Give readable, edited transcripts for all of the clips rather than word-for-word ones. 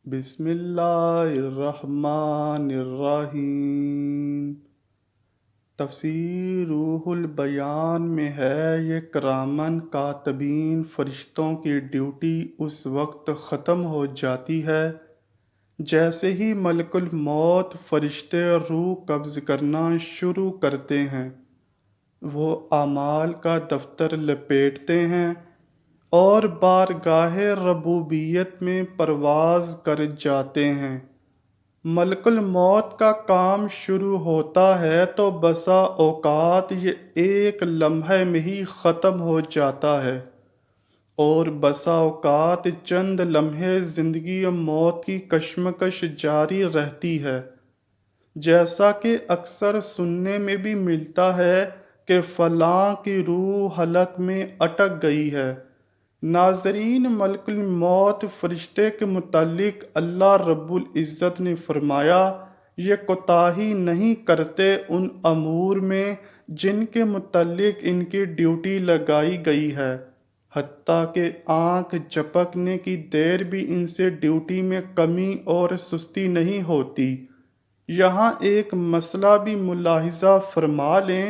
بسم اللہ الرحمن الرحیم۔ تفسیر روح البیان میں ہے یہ کرامن کاتبین فرشتوں کی ڈیوٹی اس وقت ختم ہو جاتی ہے جیسے ہی ملک الموت فرشتے روح قبض کرنا شروع کرتے ہیں۔ وہ اعمال کا دفتر لپیٹتے ہیں اور بارگاہ ربوبیت میں پرواز کر جاتے ہیں۔ ملک الموت کا کام شروع ہوتا ہے تو بسا اوقات یہ ایک لمحے میں ہی ختم ہو جاتا ہے، اور بسا اوقات چند لمحے زندگی و موت کی کشمکش جاری رہتی ہے، جیسا کہ اکثر سننے میں بھی ملتا ہے کہ فلاں کی روح حلق میں اٹک گئی ہے۔ ناظرین، ملک الموت فرشتے کے متعلق اللہ رب العزت نے فرمایا، یہ کوتاہی نہیں کرتے ان امور میں جن کے متعلق ان کی ڈیوٹی لگائی گئی ہے، حتیٰ کہ آنکھ جھپکنے کی دیر بھی ان سے ڈیوٹی میں کمی اور سستی نہیں ہوتی۔ یہاں ایک مسئلہ بھی ملاحظہ فرما لیں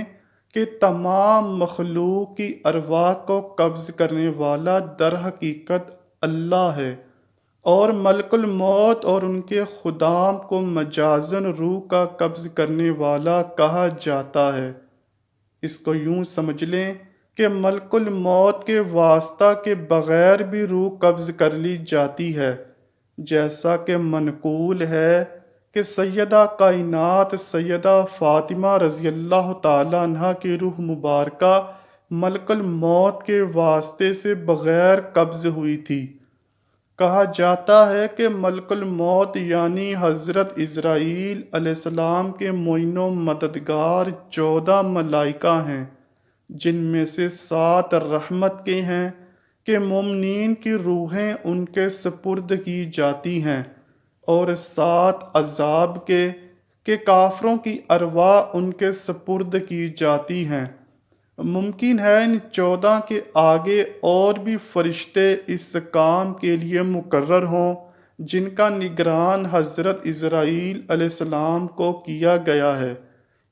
کہ تمام مخلوق کی ارواح کو قبض کرنے والا در حقیقت اللہ ہے، اور ملک الموت اور ان کے خدام کو مجازاً روح کا قبض کرنے والا کہا جاتا ہے۔ اس کو یوں سمجھ لیں کہ ملک الموت کے واسطہ کے بغیر بھی روح قبض کر لی جاتی ہے، جیسا کہ منقول ہے کہ سیدہ کائنات سیدہ فاطمہ رضی اللہ تعالیٰ عنہ کی روح مبارکہ ملک الموت کے واسطے سے بغیر قبض ہوئی تھی۔ کہا جاتا ہے کہ ملک الموت یعنی حضرت عزرائیل علیہ السلام کے معین و مددگار 14 ملائکہ ہیں، جن میں سے 7 رحمت کے ہیں کہ مومنین کی روحیں ان کے سپرد کی جاتی ہیں، اور 7 عذاب کے کہ کافروں کی ارواح ان کے سپرد کی جاتی ہیں۔ ممکن ہے ان 14 کے آگے اور بھی فرشتے اس کام کے لیے مقرر ہوں جن کا نگران حضرت عزرائیل علیہ السلام کو کیا گیا ہے،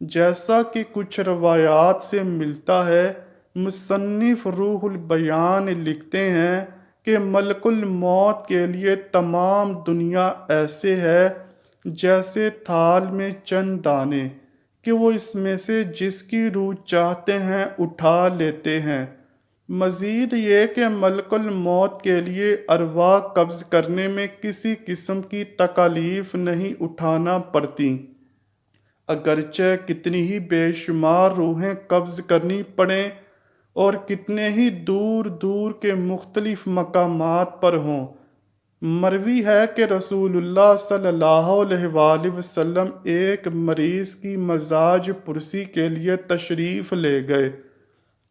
جیسا کہ کچھ روایات سے ملتا ہے۔ مصنف روح البیان لکھتے ہیں کہ ملک الموت کے لیے تمام دنیا ایسے ہے جیسے تھال میں چند دانے، کہ وہ اس میں سے جس کی روح چاہتے ہیں اٹھا لیتے ہیں۔ مزید یہ کہ ملک الموت کے لیے ارواح قبض کرنے میں کسی قسم کی تکالیف نہیں اٹھانا پڑتی، اگرچہ کتنی ہی بے شمار روحیں قبض کرنی پڑیں اور کتنے ہی دور دور کے مختلف مقامات پر ہوں۔ مروی ہے کہ رسول اللہ صلی اللہ علیہ وآلہ وسلم ایک مریض کی مزاج پرسی کے لیے تشریف لے گئے۔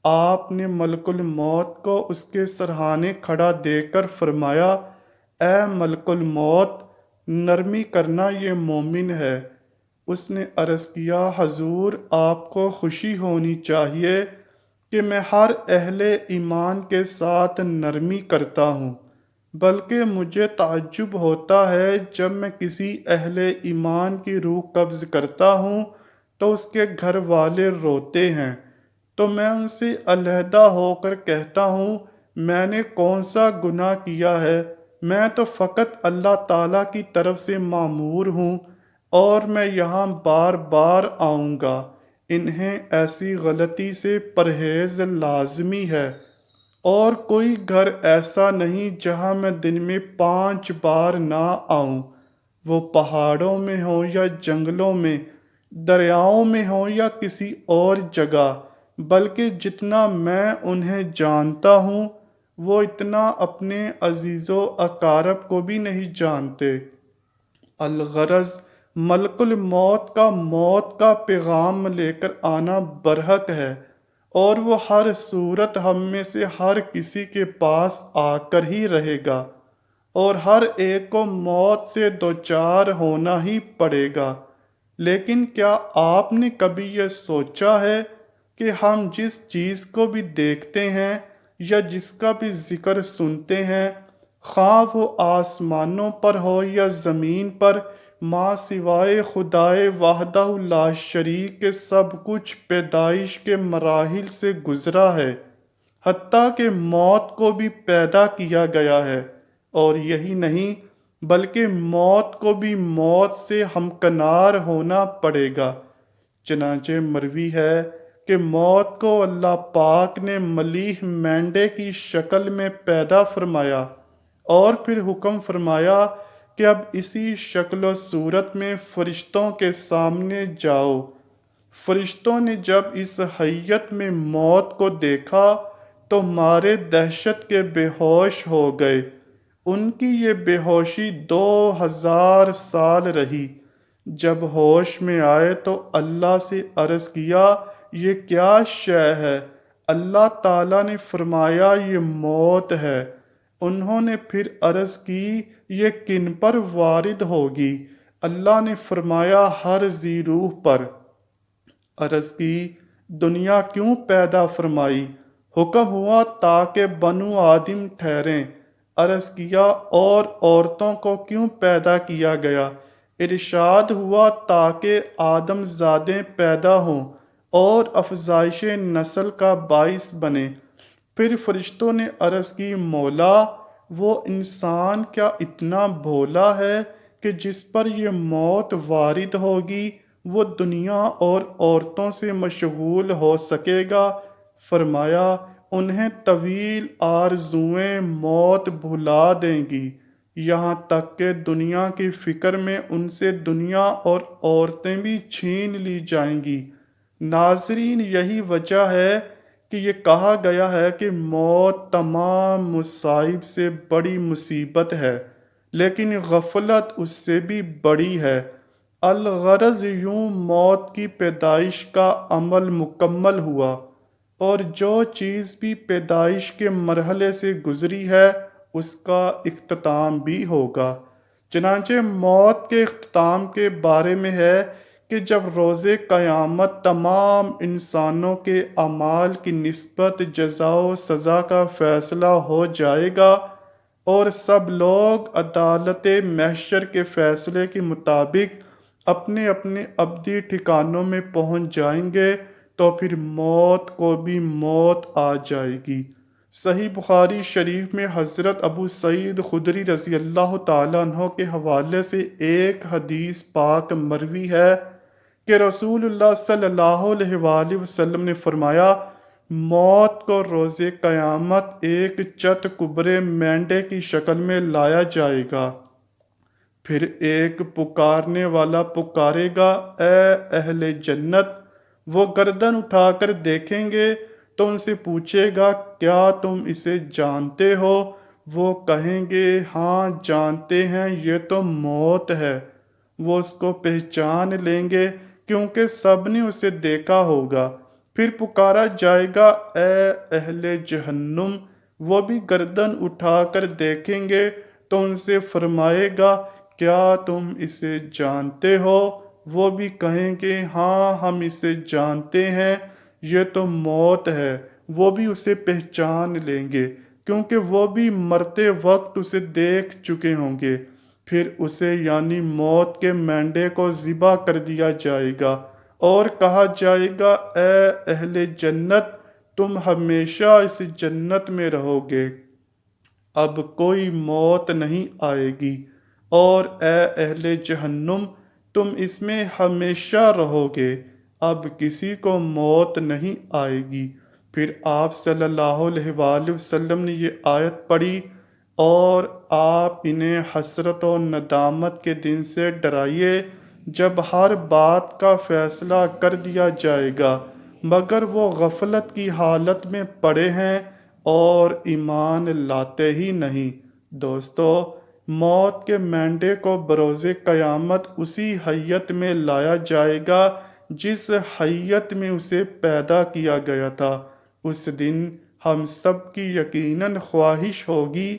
آپ نے ملک الموت کو اس کے سرہانے کھڑا دیکھ کر فرمایا، اے ملک الموت، نرمی کرنا، یہ مومن ہے۔ اس نے عرض کیا، حضور، آپ کو خوشی ہونی چاہیے کہ میں ہر اہل ایمان کے ساتھ نرمی کرتا ہوں، بلکہ مجھے تعجب ہوتا ہے جب میں کسی اہل ایمان کی روح قبض کرتا ہوں تو اس کے گھر والے روتے ہیں، تو میں ان سے علیحدہ ہو کر کہتا ہوں، میں نے کون سا گناہ کیا ہے؟ میں تو فقط اللہ تعالیٰ کی طرف سے مامور ہوں، اور میں یہاں بار بار آؤں گا۔ انہیں ایسی غلطی سے پرہیز لازمی ہے، اور کوئی گھر ایسا نہیں جہاں میں دن میں 5 بار نہ آؤں، وہ پہاڑوں میں ہوں یا جنگلوں میں، دریاؤں میں ہوں یا کسی اور جگہ، بلکہ جتنا میں انہیں جانتا ہوں وہ اتنا اپنے عزیز و اقارب کو بھی نہیں جانتے۔ الغرض ملک الموت کا موت کا پیغام لے کر آنا برحق ہے، اور وہ ہر صورت ہم میں سے ہر کسی کے پاس آ کر ہی رہے گا، اور ہر ایک کو موت سے دوچار ہونا ہی پڑے گا۔ لیکن کیا آپ نے کبھی یہ سوچا ہے کہ ہم جس چیز کو بھی دیکھتے ہیں یا جس کا بھی ذکر سنتے ہیں، خواہ وہ آسمانوں پر ہو یا زمین پر، ماں سوائے خدائے وحدہ لا شریک کے سب کچھ پیدائش کے مراحل سے گزرا ہے، حتیٰ کہ موت کو بھی پیدا کیا گیا ہے، اور یہی نہیں بلکہ موت کو بھی موت سے ہمکنار ہونا پڑے گا۔ چنانچہ مروی ہے کہ موت کو اللہ پاک نے ملیح مینڈے کی شکل میں پیدا فرمایا، اور پھر حکم فرمایا کہ اب اسی شکل و صورت میں فرشتوں کے سامنے جاؤ۔ فرشتوں نے جب اس حیت میں موت کو دیکھا تو مارے دہشت کے بے ہوش ہو گئے۔ ان کی یہ بے ہوشی 2000 سال رہی۔ جب ہوش میں آئے تو اللہ سے عرض کیا، یہ کیا شے ہے؟ اللہ تعالیٰ نے فرمایا، یہ موت ہے۔ انہوں نے پھر عرض کی، یہ کن پر وارد ہوگی؟ اللہ نے فرمایا، ہر ذی روح پر۔ عرض کی، دنیا کیوں پیدا فرمائی؟ حکم ہوا تاکہ بنو آدم ٹھہریں۔ عرض کیا، اور عورتوں کو کیوں پیدا کیا گیا؟ ارشاد ہوا تاکہ آدم زادیں پیدا ہوں اور افزائش نسل کا باعث بنے۔ پھر فرشتوں نے عرض کی، مولا، وہ انسان کیا اتنا بھولا ہے کہ جس پر یہ موت وارد ہوگی وہ دنیا اور عورتوں سے مشغول ہو سکے گا؟ فرمایا، انہیں طویل آرزوئیں موت بھلا دیں گی، یہاں تک کہ دنیا کی فکر میں ان سے دنیا اور عورتیں بھی چھین لی جائیں گی۔ ناظرین، یہی وجہ ہے کہ یہ کہا گیا ہے کہ موت تمام مصائب سے بڑی مصیبت ہے، لیکن غفلت اس سے بھی بڑی ہے۔ الغرض یوں موت کی پیدائش کا عمل مکمل ہوا، اور جو چیز بھی پیدائش کے مرحلے سے گزری ہے اس کا اختتام بھی ہوگا۔ چنانچہ موت کے اختتام کے بارے میں ہے کہ جب روز قیامت تمام انسانوں کے اعمال کی نسبت جزا و سزا کا فیصلہ ہو جائے گا اور سب لوگ عدالت محشر کے فیصلے کے مطابق اپنے اپنے ابدی ٹھکانوں میں پہنچ جائیں گے، تو پھر موت کو بھی موت آ جائے گی۔ صحیح بخاری شریف میں حضرت ابو سعید خدری رضی اللہ تعالیٰ عنہ کے حوالے سے ایک حدیث پاک مروی ہے کہ رسول اللہ صلی اللہ علیہ وآلہ وسلم نے فرمایا، موت کو روز قیامت ایک چت کبرے مینڈے کی شکل میں لایا جائے گا، پھر ایک پکارنے والا پکارے گا، اے اہل جنت! وہ گردن اٹھا کر دیکھیں گے تو ان سے پوچھے گا، کیا تم اسے جانتے ہو؟ وہ کہیں گے، ہاں جانتے ہیں، یہ تو موت ہے۔ وہ اس کو پہچان لیں گے کیونکہ سب نے اسے دیکھا ہوگا۔ پھر پکارا جائے گا، اے اہل جہنم! وہ بھی گردن اٹھا کر دیکھیں گے تو ان سے فرمائے گا، کیا تم اسے جانتے ہو؟ وہ بھی کہیں گے، ہاں ہم اسے جانتے ہیں، یہ تو موت ہے۔ وہ بھی اسے پہچان لیں گے کیونکہ وہ بھی مرتے وقت اسے دیکھ چکے ہوں گے۔ پھر اسے یعنی موت کے مینڈے کو ذبح کر دیا جائے گا اور کہا جائے گا، اے اہل جنت! تم ہمیشہ اس جنت میں رہو گے، اب کوئی موت نہیں آئے گی، اور اے اہل جہنم! تم اس میں ہمیشہ رہو گے، اب کسی کو موت نہیں آئے گی۔ پھر آپ صلی اللہ علیہ وآلہ وسلم نے یہ آیت پڑھی، اور آپ انہیں حسرت و ندامت کے دن سے ڈرائیے جب ہر بات کا فیصلہ کر دیا جائے گا، مگر وہ غفلت کی حالت میں پڑے ہیں اور ایمان لاتے ہی نہیں۔ دوستو، موت کے مینڈے کو بروز قیامت اسی حیت میں لایا جائے گا جس حیت میں اسے پیدا کیا گیا تھا۔ اس دن ہم سب کی یقیناً خواہش ہوگی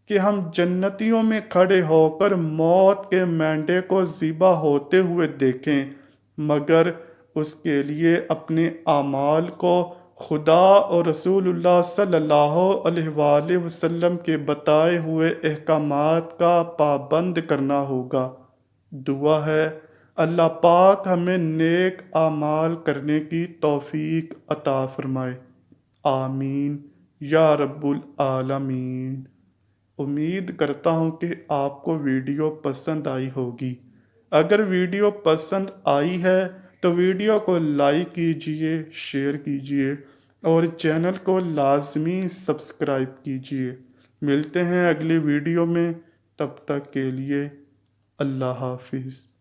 کہ ہم جنتیوں میں کھڑے ہو کر موت کے مینڈے کو ذبح ہوتے ہوئے دیکھیں، مگر اس کے لیے اپنے اعمال کو خدا اور رسول اللہ صلی اللہ علیہ وآلہ وسلم کے بتائے ہوئے احکامات کا پابند کرنا ہوگا۔ دعا ہے اللہ پاک ہمیں نیک اعمال کرنے کی توفیق عطا فرمائے، آمین یا رب العالمین۔ امید کرتا ہوں کہ آپ کو ویڈیو پسند آئی ہوگی۔ اگر ویڈیو پسند آئی ہے تو ویڈیو کو لائک کیجئے، شیئر کیجئے اور چینل کو لازمی سبسکرائب کیجئے۔ ملتے ہیں اگلی ویڈیو میں، تب تک کے لیے اللہ حافظ۔